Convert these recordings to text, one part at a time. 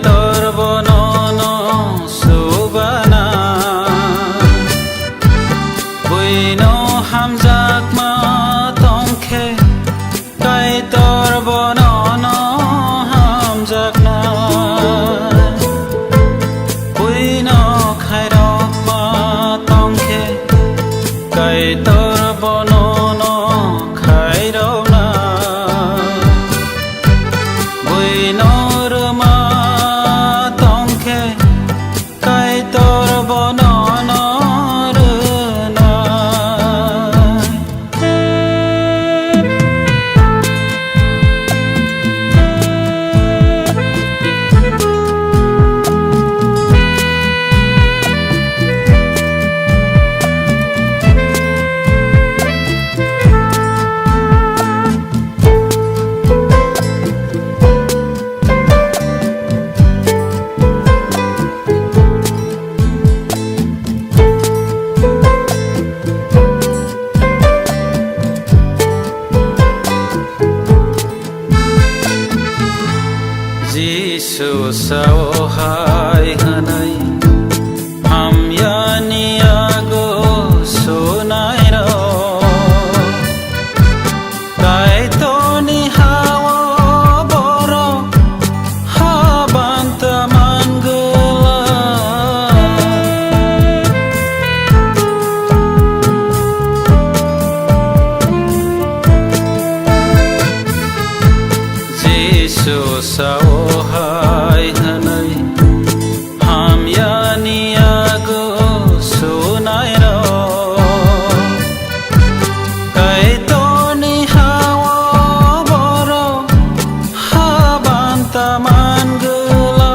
toor bonono subana buino hamjakma tongkhe kai toor bonono hamjakna buino khairokma tongkhe kai toor bonono khairokna buino Jisu sawhai hanai hamyani ago sunai ro kai toni hawa boro habanta mangala Jisu sawhai hanai hamyani ago sunai ro kai toni hawa boro habanta mangala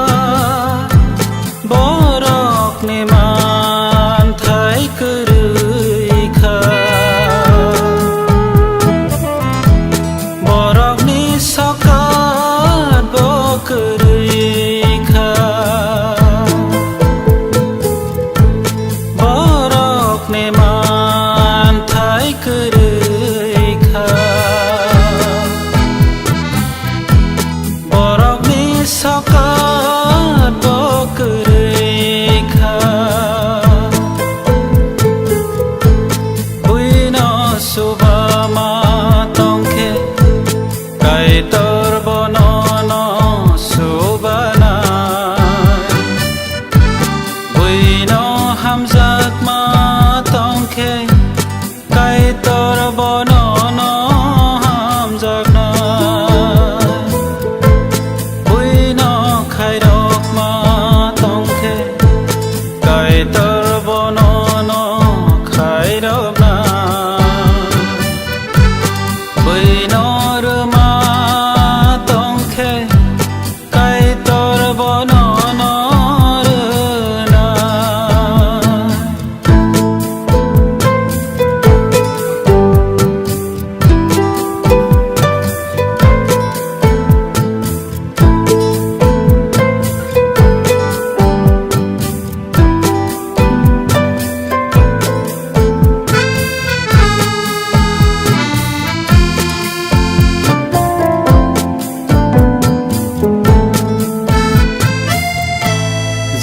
borok ni man thai kurui kha borok ni saka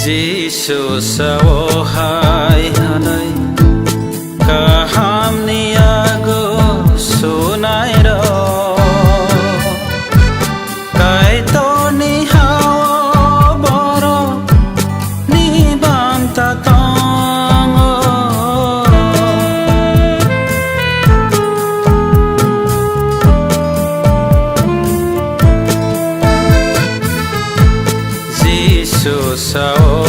Jisu sawhai hanai kaham ni ago sunai ro kai toni hawa boro ni banta tongo Jisu sawhai